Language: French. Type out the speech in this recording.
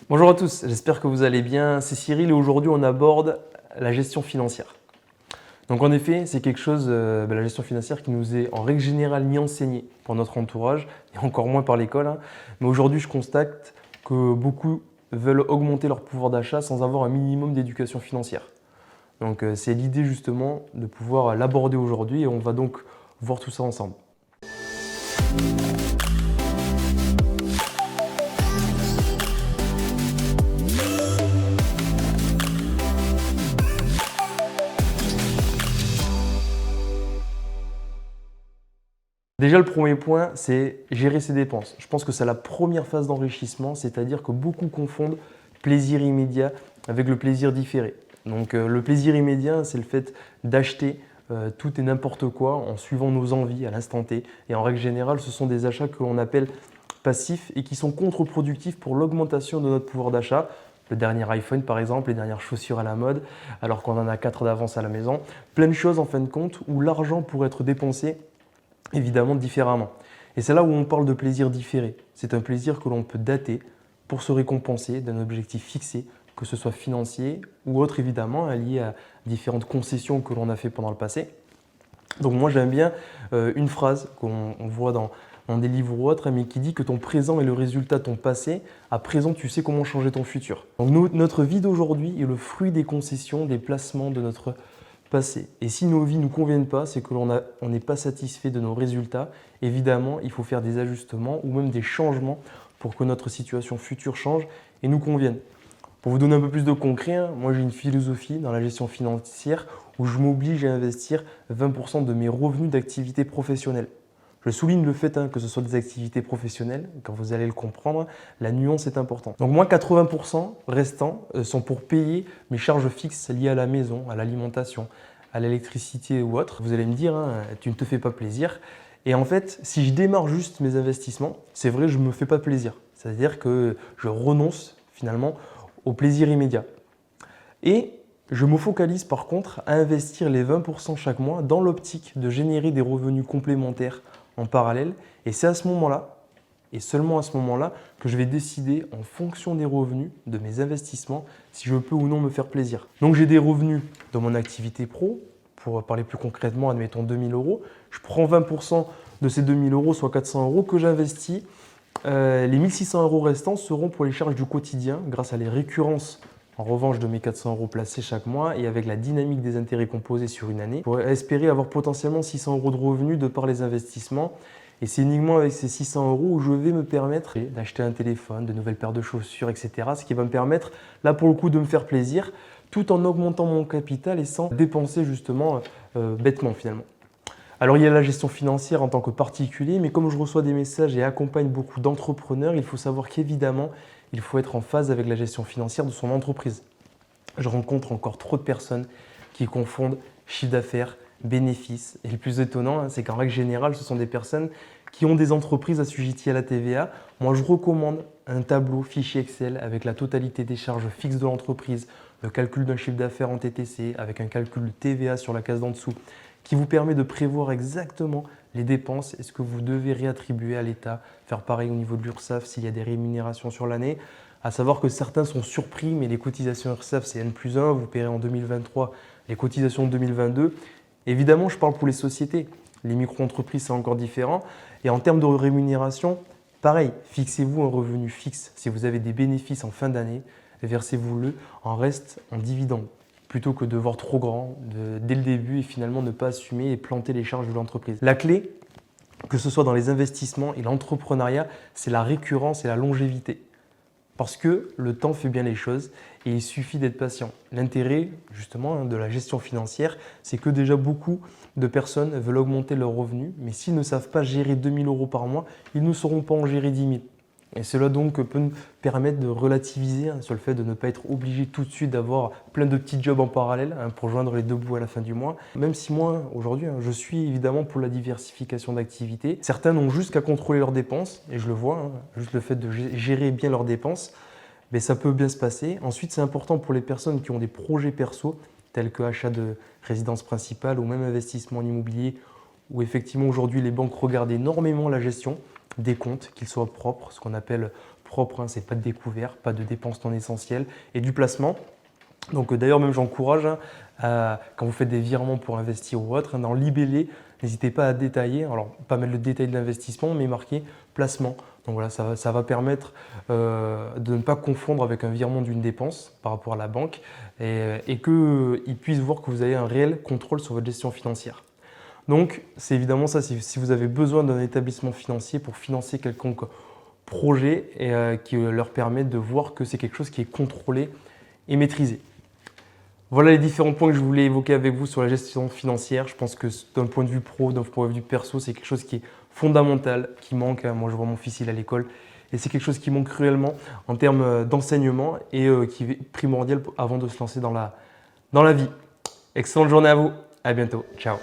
Bonjour à tous, j'espère que vous allez bien. C'est Cyril et aujourd'hui on aborde la gestion financière. Donc en effet, c'est quelque chose, la gestion financière qui nous est en règle générale ni enseignée par notre entourage et encore moins par l'école. Mais aujourd'hui, je constate que beaucoup veulent augmenter leur pouvoir d'achat sans avoir un minimum d'éducation financière. Donc c'est l'idée justement de pouvoir l'aborder aujourd'hui et on va donc voir tout ça ensemble. Déjà, le premier point, c'est gérer ses dépenses. Je pense que c'est la première phase d'enrichissement, c'est-à-dire que beaucoup confondent plaisir immédiat avec le plaisir différé. Donc, le plaisir immédiat, c'est le fait d'acheter tout et n'importe quoi en suivant nos envies à l'instant T. Et en règle générale, ce sont des achats que l'on appelle passifs et qui sont contre-productifs pour l'augmentation de notre pouvoir d'achat. Le dernier iPhone, par exemple, les dernières chaussures à la mode, alors qu'on en a 4 d'avance à la maison. Plein de choses, en fin de compte, où l'argent pourrait être dépensé évidemment différemment. Et c'est là où on parle de plaisir différé. C'est un plaisir que l'on peut dater pour se récompenser d'un objectif fixé, que ce soit financier ou autre évidemment, lié à différentes concessions que l'on a fait pendant le passé. Donc moi j'aime bien une phrase qu'on voit dans des livres ou autres, mais qui dit que ton présent est le résultat de ton passé. À présent, tu sais comment changer ton futur. Donc notre vie d'aujourd'hui est le fruit des concessions, des placements de notre passé. Et si nos vies ne nous conviennent pas, c'est que l'on n'est pas satisfait de nos résultats. Évidemment, il faut faire des ajustements ou même des changements pour que notre situation future change et nous convienne. Pour vous donner un peu plus de concret, moi j'ai une philosophie dans la gestion financière où je m'oblige à investir 20% de mes revenus d'activité professionnelle. Je souligne le fait que ce soit des activités professionnelles, quand vous allez le comprendre, la nuance est importante. Donc moi, 80% restants sont pour payer mes charges fixes liées à la maison, à l'alimentation, à l'électricité ou autre. Vous allez me dire, tu ne te fais pas plaisir. Et en fait, si je démarre juste mes investissements, c'est vrai, je ne me fais pas plaisir. C'est-à-dire que je renonce finalement au plaisir immédiat. Et je me focalise par contre à investir les 20% chaque mois dans l'optique de générer des revenus complémentaires en parallèle. Et c'est à ce moment-là, et seulement à ce moment-là, que je vais décider en fonction des revenus de mes investissements si je peux ou non me faire plaisir. Donc j'ai des revenus dans mon activité pro, pour parler plus concrètement, admettons 2000 euros. Je prends 20% de ces 2000 euros, soit 400 euros, que j'investis. Les 1600 euros restants seront pour les charges du quotidien grâce à les récurrences en revanche de mes 400 euros placés chaque mois et avec la dynamique des intérêts composés sur une année, pour espérer avoir potentiellement 600 euros de revenus de par les investissements. Et c'est uniquement avec ces 600 euros où je vais me permettre d'acheter un téléphone, de nouvelles paires de chaussures, etc. Ce qui va me permettre, là pour le coup, de me faire plaisir tout en augmentant mon capital et sans dépenser justement bêtement finalement. Alors il y a la gestion financière en tant que particulier, mais comme je reçois des messages et accompagne beaucoup d'entrepreneurs, il faut savoir qu'évidemment, il faut être en phase avec la gestion financière de son entreprise. Je rencontre encore trop de personnes qui confondent chiffre d'affaires, bénéfices. Et le plus étonnant, c'est qu'en règle générale, ce sont des personnes qui ont des entreprises assujetties à la TVA. Moi, je recommande un tableau fichier Excel avec la totalité des charges fixes de l'entreprise, le calcul d'un chiffre d'affaires en TTC, avec un calcul de TVA sur la case d'en dessous, qui vous permet de prévoir exactement les dépenses et ce que vous devez réattribuer à l'État, faire pareil au niveau de l'URSSAF s'il y a des rémunérations sur l'année. À savoir que certains sont surpris, mais les cotisations URSSAF c'est N+1, vous paierez en 2023 les cotisations de 2022. Évidemment, je parle pour les sociétés, les micro-entreprises c'est encore différent. Et en termes de rémunération, pareil, fixez-vous un revenu fixe. Si vous avez des bénéfices en fin d'année, versez-vous-le en reste en dividende, plutôt que de voir trop grand dès le début et finalement ne pas assumer et planter les charges de l'entreprise. La clé, que ce soit dans les investissements et l'entrepreneuriat, c'est la récurrence et la longévité. Parce que le temps fait bien les choses et il suffit d'être patient. L'intérêt justement de la gestion financière, c'est que déjà beaucoup de personnes veulent augmenter leurs revenus, mais s'ils ne savent pas gérer 2000 euros par mois, ils ne sauront pas en gérer 10 000. Et cela donc peut nous permettre de relativiser sur le fait de ne pas être obligé tout de suite d'avoir plein de petits jobs en parallèle pour joindre les deux bouts à la fin du mois. Même si moi, aujourd'hui, je suis évidemment pour la diversification d'activités. Certains n'ont juste qu'à contrôler leurs dépenses, et je le vois, juste le fait de gérer bien leurs dépenses, mais ça peut bien se passer. Ensuite, c'est important pour les personnes qui ont des projets perso, tels que achat de résidence principale ou même investissement en immobilier, où effectivement aujourd'hui les banques regardent énormément la gestion des comptes, qu'ils soient propres, ce qu'on appelle propre, hein, c'est pas de découvert, pas de dépenses non essentielles et du placement. Donc d'ailleurs même j'encourage, hein, quand vous faites des virements pour investir ou autre, hein, dans le libellé, n'hésitez pas à détailler, alors pas mettre le détail de l'investissement, mais marquer placement. Donc voilà, ça va permettre de ne pas confondre avec un virement d'une dépense par rapport à la banque et qu'ils puissent voir que vous avez un réel contrôle sur votre gestion financière. Donc c'est évidemment ça, si vous avez besoin d'un établissement financier pour financer quelconque projet et qui leur permet de voir que c'est quelque chose qui est contrôlé et maîtrisé. Voilà les différents points que je voulais évoquer avec vous sur la gestion financière. Je pense que d'un point de vue pro, d'un point de vue perso, c'est quelque chose qui est fondamental, qui manque. Moi, je vois mon fils, il est à l'école et c'est quelque chose qui manque cruellement en termes d'enseignement et qui est primordial avant de se lancer dans la vie. Excellente journée à vous. À bientôt. Ciao.